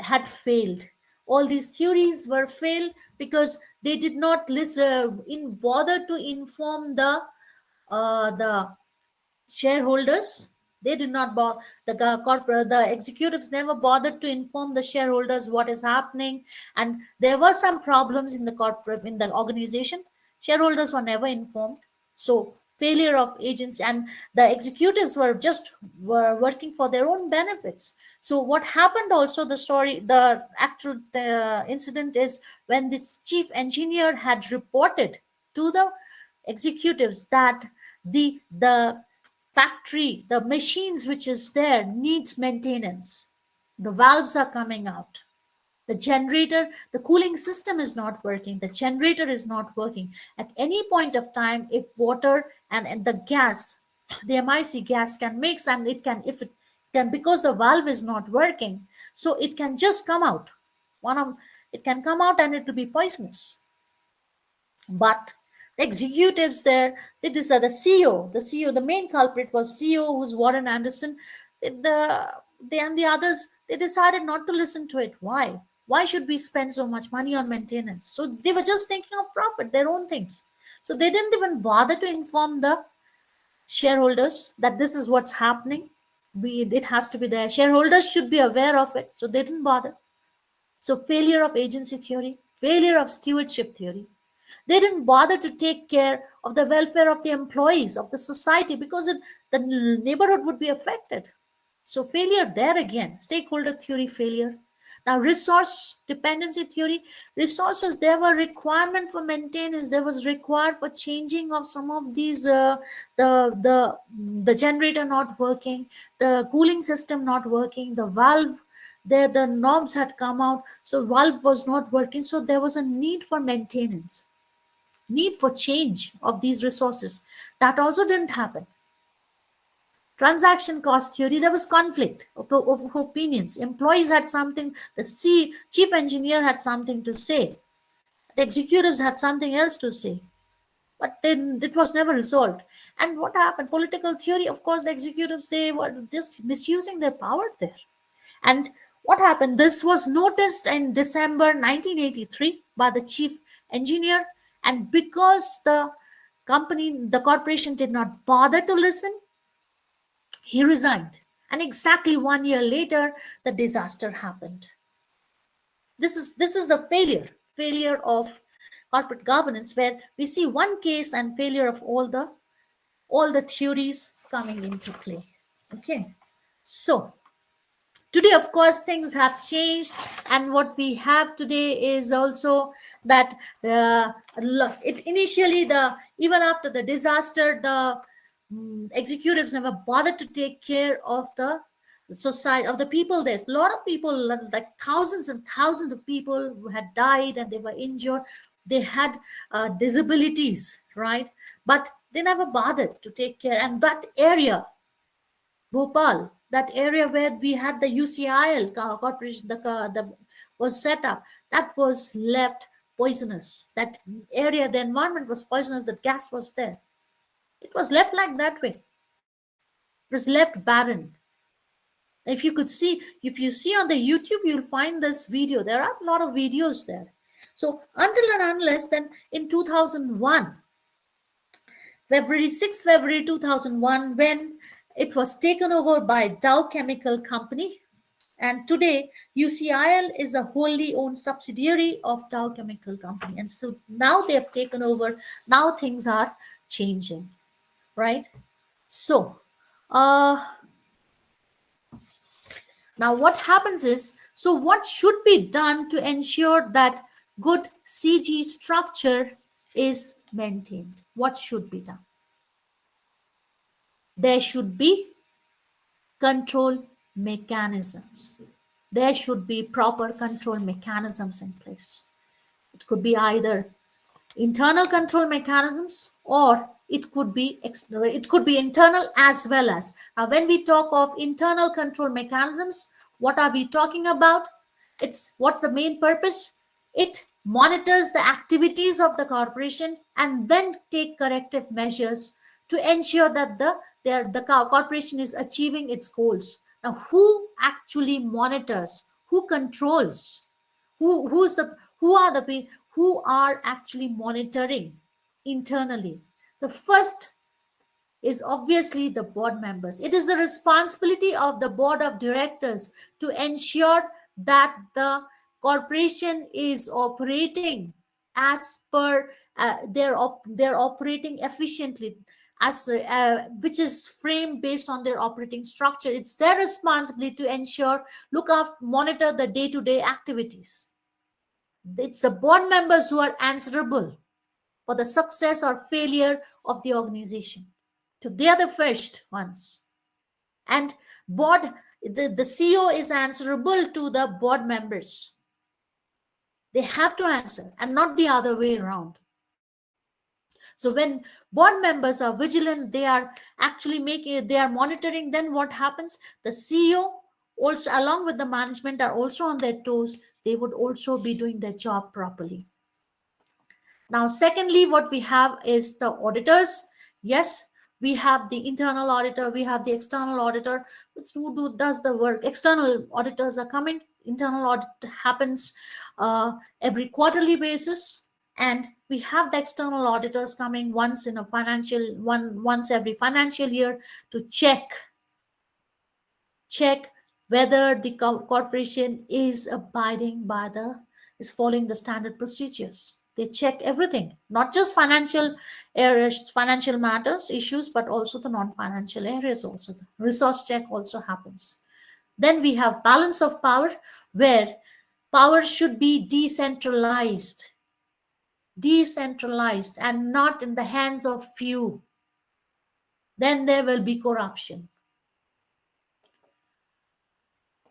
had failed. All these theories were failed because they did not listen in bother to inform the shareholders. They did not bother. The executives never bothered to inform the shareholders what is happening, and there were some problems in the corporate, in the organization. Shareholders were never informed. So failure of agents, and the executives were working for their own benefits. So what happened also, the actual incident is when this chief engineer had reported to the executives that the factory, the machines which is there needs maintenance. The valves are coming out. The generator, the cooling system is not working. The generator is not working. At any point of time, if water and the gas, the MIC gas can mix, and it can, if it can, because the valve is not working, so it can just come out. It can come out and it will be poisonous. But the executives there, they decided, the main culprit was CEO, who's Warren Anderson. They and the others, they decided not to listen to it. Why? Why should we spend so much money on maintenance? So they were just thinking of profit, their own things. So they didn't even bother to inform the shareholders that this is what's happening. It has to be there. Shareholders should be aware of it. So they didn't bother. So failure of agency theory, failure of stewardship theory. They didn't bother to take care of the welfare of the employees, of the society, because the neighborhood would be affected. So failure there again, stakeholder theory failure. Now resource dependency theory, resources, there were requirement for maintenance, there was required for changing of some of these, the generator not working, the cooling system not working, the valve, there the knobs had come out, so valve was not working, so there was a need for maintenance, need for change of these resources. That also didn't happen. Transaction cost theory, there was conflict of opinions. Employees had something, the chief engineer had something to say, the executives had something else to say, but then it was never resolved. And what happened? Political theory, of course, the executives, they were just misusing their power there. And what happened? This was noticed in December 1983 by the chief engineer, and because the corporation did not bother to listen, He resigned. And exactly 1 year later, the disaster happened. This is the failure of corporate governance, where we see one case and failure of all the theories coming into play. Okay, so today, of course, things have changed, and what we have today is also that it initially, the even after the disaster, the executives never bothered to take care of the society, of the people. There's a lot of people, like thousands and thousands of people who had died and they were injured. They had disabilities, right? But they never bothered to take care. And that area, Bhopal, that area where we had the UCIL corporation, the was set up, that was left poisonous. That area, the environment was poisonous. The gas was there. It was left like that way. It was left barren. If you could see, if you see on the YouTube, you'll find this video. There are a lot of videos there. So until and unless then, in 2001, February 2001, when it was taken over by Dow Chemical Company. And today, UCIL is a wholly owned subsidiary of Dow Chemical Company. And so now they have taken over. Now things are changing, right? So, uh, now what happens is, so what should be done to ensure that good CG structure is maintained? What should be done? There should be control mechanisms. There should be proper control mechanisms in place. It could be either internal control mechanisms, or it could be internal as well as. Now when we talk of internal control mechanisms, what are we talking about? It's what's the main purpose? It monitors the activities of the corporation and then take corrective measures to ensure that the corporation is achieving its goals. Now who actually monitors? Who controls? Who are actually monitoring internally? The first is obviously the board members. It is the responsibility of the board of directors to ensure that the corporation is operating as per they're operating efficiently, as which is framed based on their operating structure. It's their responsibility to ensure, look after, monitor the day-to-day activities. It's the board members who are answerable for the success or failure of the organization. So they are the first ones. And board, the CEO is answerable to the board members. They have to answer, and not the other way around. So when board members are vigilant, they are actually they are monitoring, then what happens? The CEO also, along with the management, are also on their toes. They would also be doing their job properly. Now, secondly, what we have is the auditors. Yes, we have the internal auditor, we have the external auditor. Who does the work? External auditors are coming. Internal audit happens every quarterly basis, and we have the external auditors coming once every financial year to check whether the corporation is abiding by is following the standard procedures. They check everything, not just financial areas, financial matters, issues, but also the non-financial areas also. The resource check also happens. Then we have balance of power, where power should be decentralized and not in the hands of few. Then there will be corruption.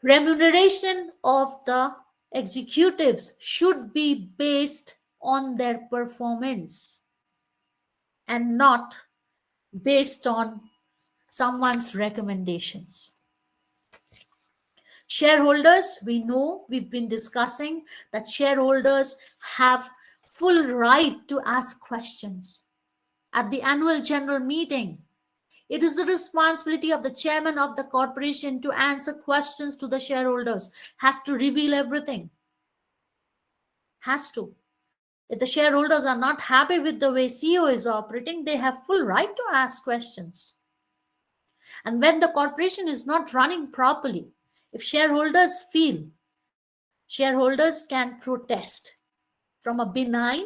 Remuneration of the executives should be based on their performance and not based on someone's recommendations. Shareholders, we know, we've been discussing that shareholders have full right to ask questions at the annual general meeting. It is the responsibility of the chairman of the corporation to answer questions to the shareholders, has to reveal everything. Has to. If the shareholders are not happy with the way CEO is operating, they have full right to ask questions. And when the corporation is not running properly, if shareholders feel, shareholders can protest from a benign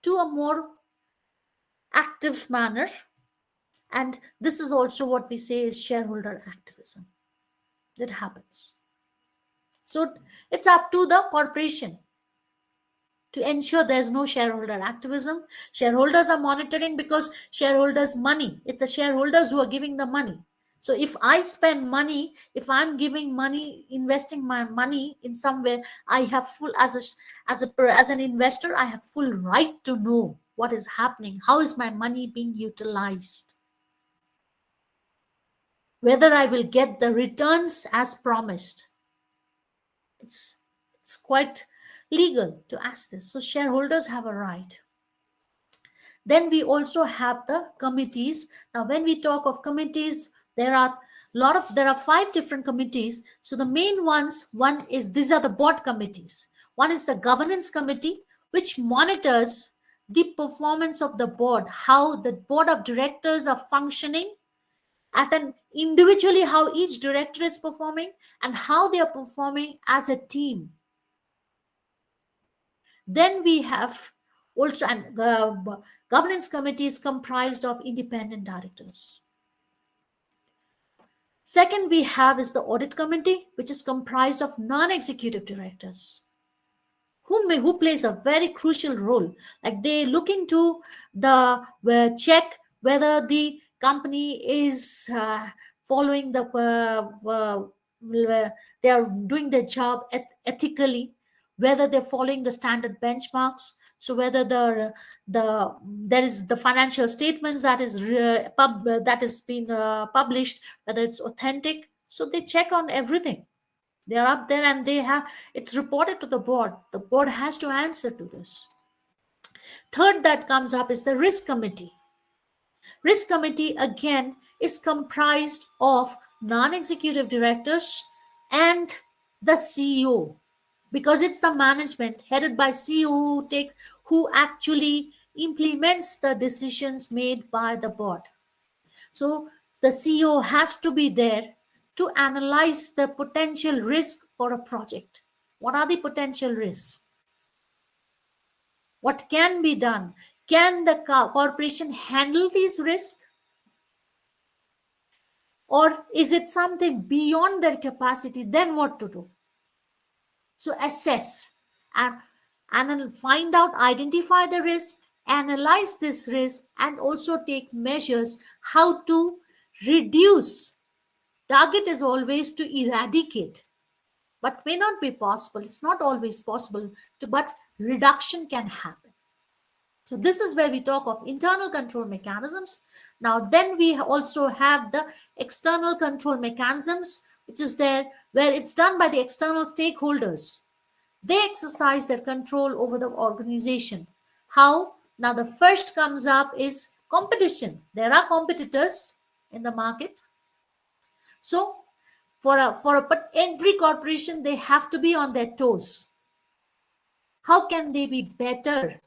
to a more active manner. And this is also what we say is shareholder activism that happens. So it's up to the corporation to ensure there's no shareholder activism. Shareholders are monitoring because shareholders' money, it's the shareholders who are giving the money. So if I spend money, if I'm giving money, investing my money in somewhere, I have full as an investor, I have full right to know what is happening. How is my money being utilized? Whether I will get the returns as promised. It's it's quite legal to ask this. So shareholders have a right. Then we also have the committees. Now, when we talk of committees, there are five different committees. So the main ones, one is these are the board committees. One is the governance committee, which monitors the performance of the board, how the board of directors are functioning at an individually, how each director is performing and how they are performing as a team. Then we have also, and governance committee is comprised of independent directors. Second, we have is the audit committee, which is comprised of non-executive directors, who plays a very crucial role. Like they look into the check whether the company is following the they are doing their job ethically, whether they're following the standard benchmarks. So whether there is the financial statements that is that has been published, whether it's authentic. So they check on everything. They are up there and they have it's reported to the board. The board has to answer to this. Third that comes up is the risk committee. Risk committee again is comprised of non-executive directors and the CEO, because it's the management headed by CEO who actually implements the decisions made by the board. So the CEO has to be there to analyze the potential risk for a project. What are the potential risks? What can be done? Can the corporation handle these risks? Or is it something beyond their capacity? Then what to do? So assess and find out, identify the risk, analyze this risk, and also take measures how to reduce. Target is always to eradicate, but may not be possible. It's not always possible but reduction can happen. So this is where we talk of internal control mechanisms. Now then we also have the external control mechanisms, which is there where it's done by the external stakeholders. They exercise their control over the organization. How? Now the first comes up is competition. There are competitors in the market. So but every corporation, they have to be on their toes. How can they be better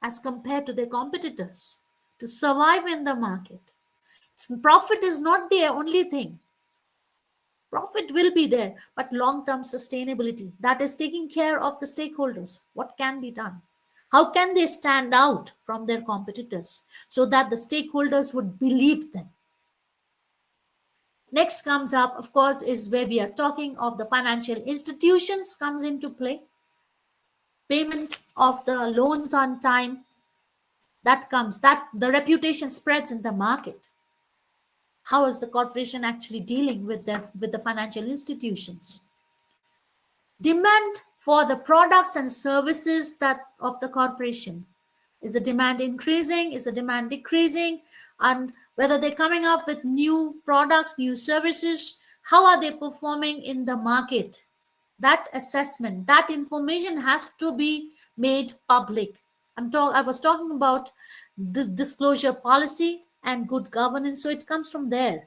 as compared to their competitors to survive in the market? Profit is not the only thing. Profit will be there, but long-term sustainability, that is taking care of the stakeholders. What can be done? How can they stand out from their competitors so that the stakeholders would believe them? Next comes up, of course, is where we are talking of the financial institutions comes into play. Payment of the loans on time, that the reputation spreads in the market. How is the corporation actually dealing with the financial institutions? Demand for the products and services that of the corporation. Is the demand increasing? Is the demand decreasing? And whether they're coming up with new products, new services, how are they performing in the market? That assessment, that information has to be made public. I was talking about disclosure policy and good governance, so it comes from there.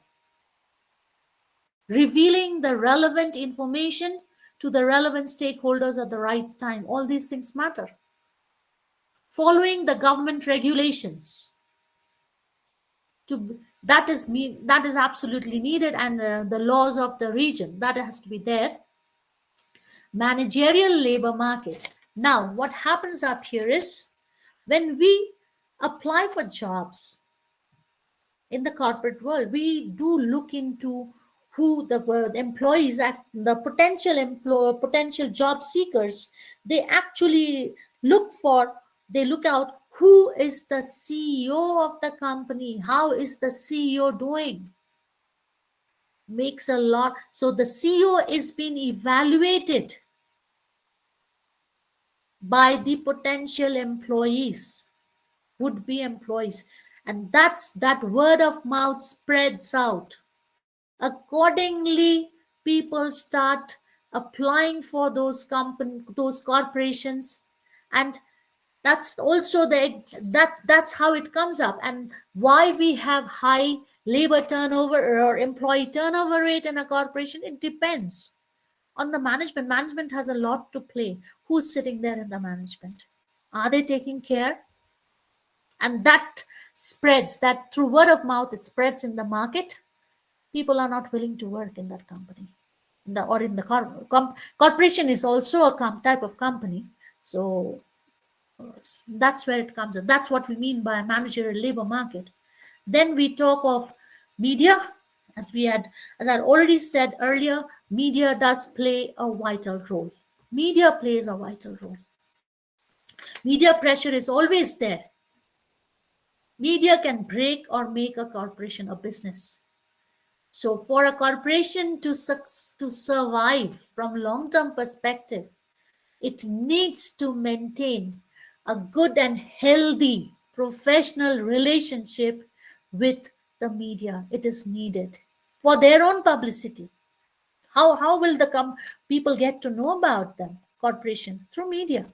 Revealing the relevant information to the relevant stakeholders at the right time. All these things matter. Following the government regulations. that is absolutely needed, and the laws of the region, that has to be there. Managerial labor market. Now what happens up here is, when we apply for jobs in the corporate world, we do look into who the employees, the potential job seekers, they actually look for, they look out who is the CEO of the company, how is the CEO doing, makes a lot. So the CEO is being evaluated by the potential employees, would be employees, and that word of mouth spreads out. Accordingly, people start applying for those corporations, and that's also that's how it comes up. And why we have high labor turnover or employee turnover rate in a corporation, it depends on the management. Management has a lot to play. Who's sitting there in the management? Are they taking care? And that spreads, that through word of mouth, it spreads in the market. People are not willing to work in that company. Or in the corporation is also a type of company. So that's where it comes in. That's what we mean by a managerial labor market. Then we talk of media. As I already said earlier, media does play a vital role. Media plays a vital role. Media pressure is always there. Media can break or make a corporation a business. So for a corporation to survive from long-term perspective, it needs to maintain a good and healthy professional relationship with the media. It is needed for their own publicity. How will the people get to know about them, corporation? Through media.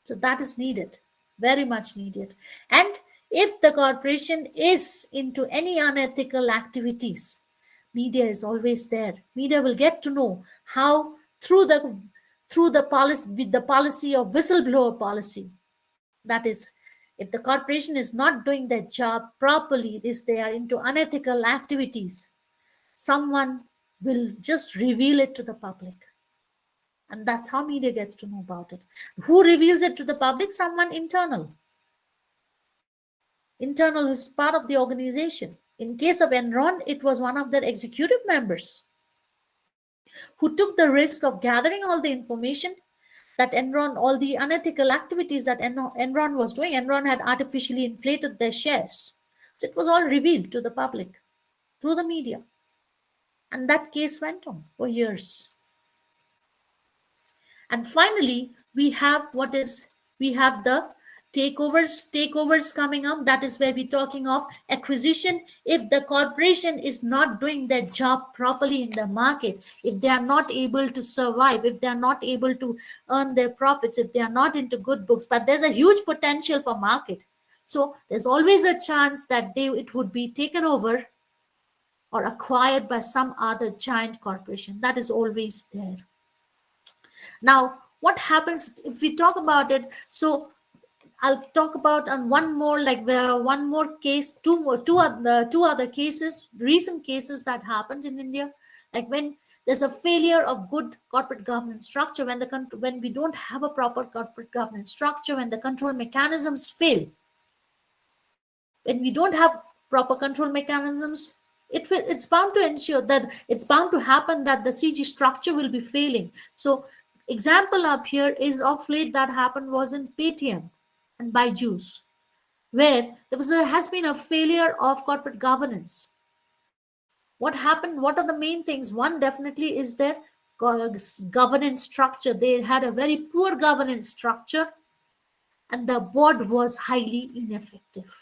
So that is needed, very much needed. And if the corporation is into any unethical activities, media is always there. Media will get to know how, through the policy, with the policy of whistleblower policy. That is, if the corporation is not doing their job properly, is they are into unethical activities, someone will just reveal it to the public. And that's how media gets to know about it. Who reveals it to the public? Someone internal who's part of the organization. In case of Enron, it was one of their executive members who took the risk of gathering all the information that Enron, all the unethical activities that Enron was doing. Enron had artificially inflated their shares. So it was all revealed to the public through the media. And that case went on for years. And finally, we have the takeovers coming up. That is where we're talking of acquisition. If the corporation is not doing their job properly in the market, if they are not able to survive, if they are not able to earn their profits, if they are not into good books, but there's a huge potential for market, so there's always a chance that it would be taken over or acquired by some other giant corporation. That is always there. Now, what happens if we talk about it? So I'll talk about on one more, like one more case, two other cases, recent cases that happened in India, like when there's a failure of good corporate governance structure, when we don't have a proper corporate governance structure, when the control mechanisms fail, when we don't have proper control mechanisms, it's bound to ensure that it's bound to happen that the CG structure will be failing. So example up here is of late that happened was in Paytm and Byju's, where has been a failure of corporate governance. What happened? What are the main things? One definitely is their governance structure. They had a very poor governance structure, and the board was highly ineffective.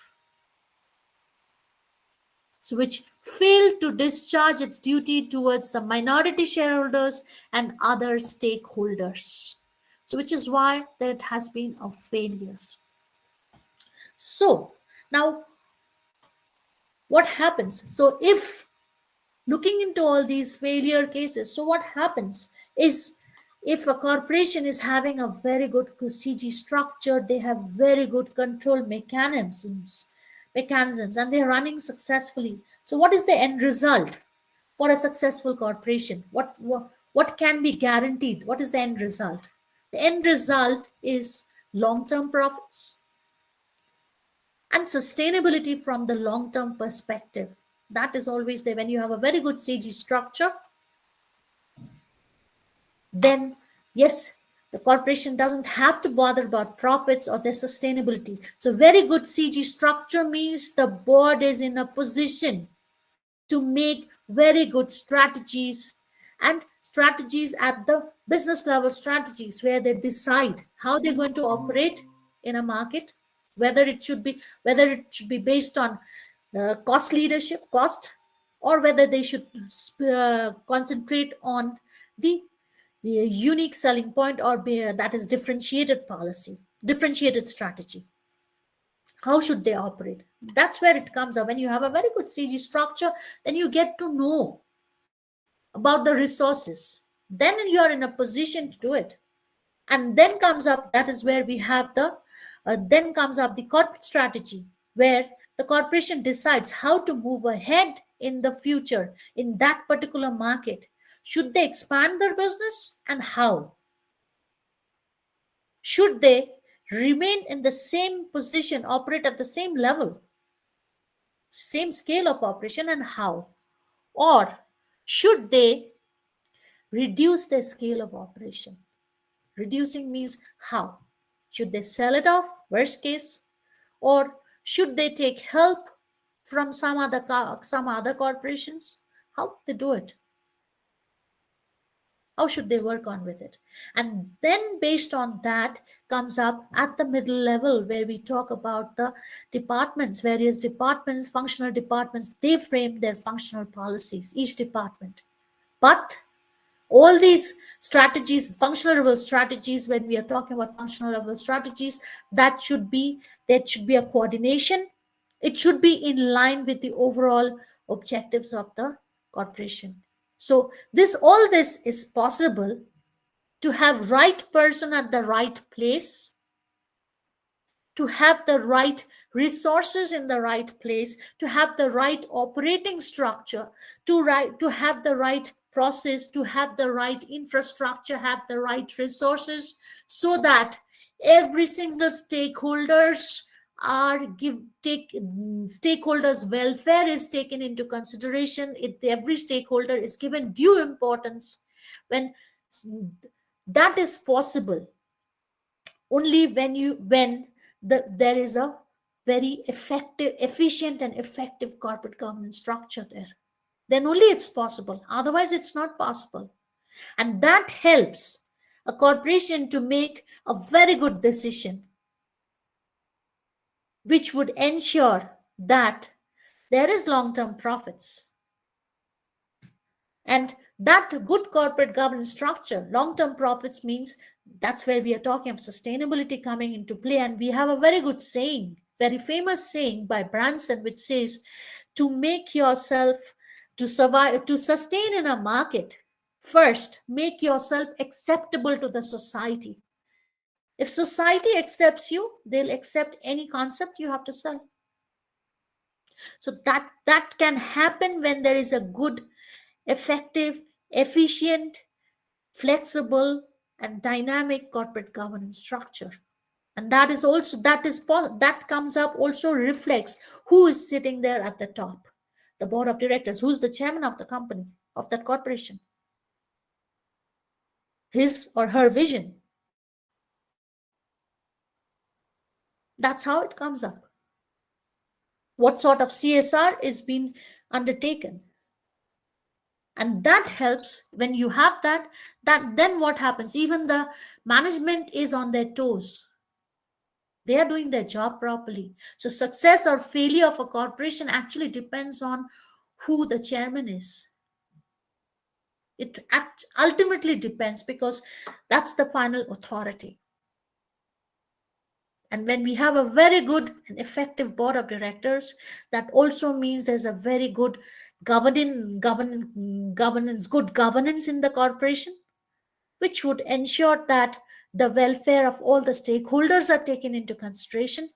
So which failed to discharge its duty towards the minority shareholders and other stakeholders. So which is why that has been a failure. So now what happens? So if looking into all these failure cases, so what happens is, if a corporation is having a very good CG structure, they have very good control mechanisms, mechanisms, and they're running successfully. So what is the end result for a successful corporation? What can be guaranteed? What is the end result? The end result is long-term profits and sustainability from the long-term perspective. That is always there. When you have a very good CG structure, then yes, the corporation doesn't have to bother about profits or their sustainability. So very good CG structure means the board is in a position to make very good strategies, and strategies at the business level, strategies where they decide how they're going to operate in a market, whether it should be based on cost leadership, cost, or whether they should concentrate on the unique selling point, or that is differentiated policy, differentiated strategy. How should they operate? That's where it comes up. When you have a very good CG structure, then you get to know about the resources. Then you are in a position to do it. And then comes up, that is where we have the then comes up the corporate strategy, where the corporation decides how to move ahead in the future in that particular market. Should they expand their business, and how? Should they remain in the same position, operate at the same level, same scale of operation, and how? Or should they reduce their scale of operation? Reducing means how? Should they sell it off, worst case? Or should they take help from some other corporations? How they do it? How should they work on with it? And then based on that comes up at the middle level, where we talk about the departments, various departments, functional departments. They frame their functional policies, each department. But all these strategies, functional level strategies, when we are talking about functional level strategies, there should be a coordination. It should be in line with the overall objectives of the corporation. So all this is possible to have right person at the right place, to have the right resources in the right place, to have the right operating structure, to have the right process, to have the right infrastructure, have the right resources, so that every single stakeholders welfare is taken into consideration. Every stakeholder is given due importance. When that is possible only when there is a very effective, efficient, and effective corporate governance structure there. Then only it's possible. Otherwise, it's not possible. And that helps a corporation to make a very good decision, which would ensure that there is long-term profits. And that good corporate governance structure, long-term profits, means that's where we are talking of sustainability coming into play. And we have a very good saying, very famous saying by Branson, which says, to make yourself, to survive, to sustain in a market, first make yourself acceptable to the society. If society accepts you, they'll accept any concept you have to sell. So that can happen when there is a good, effective, efficient, flexible, and dynamic corporate governance structure. And that comes up, also reflects who is sitting there at the top, the board of directors, who's the chairman of the company, of that corporation, his or her vision. That's how it comes up. What sort of CSR is being undertaken? And that helps. When you have that then what happens? Even the management is on their toes. They are doing their job properly. So success or failure of a corporation actually depends on who the chairman is. It ultimately depends, because that's the final authority. And when we have a very good and effective board of directors, that also means there's a very good good governance in the corporation, which would ensure that the welfare of all the stakeholders are taken into consideration,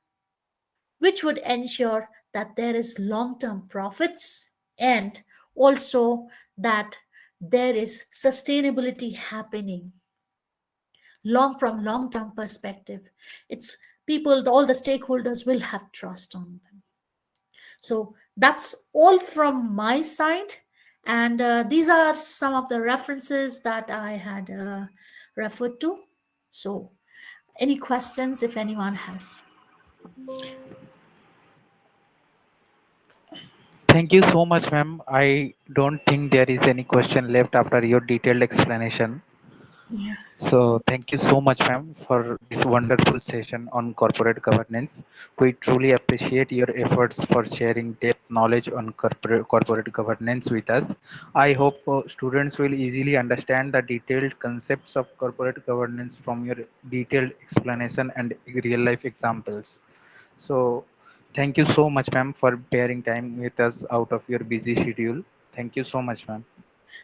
which would ensure that there is long term profits, and also that there is sustainability happening from long term perspective. It's people, all the stakeholders will have trust on them. So that's all from my side. And these are some of the references that I had referred to. So, any questions if anyone has? Thank you so much, ma'am. I don't think there is any question left after your detailed explanation. Yeah. So thank you so much, ma'am, for this wonderful session on corporate governance. We truly appreciate your efforts for sharing depth knowledge on corporate governance with us. I hope students will easily understand the detailed concepts of corporate governance from your detailed explanation and real life examples. So thank you so much, ma'am, for bearing time with us out of your busy schedule. Thank you so much, ma'am.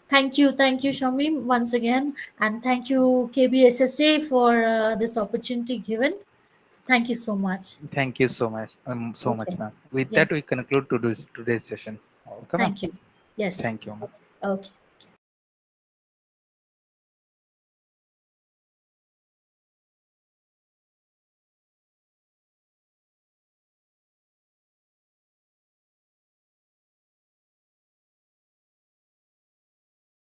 Thank you, Shamim, once again, and thank you, KBSSA, for this opportunity given. Thank you so much. Thank you so much, Okay. ma'am. With that, Yes. we conclude today's session. Okay, ma'am. Thank you. Yes. Thank you, ma'am. Okay.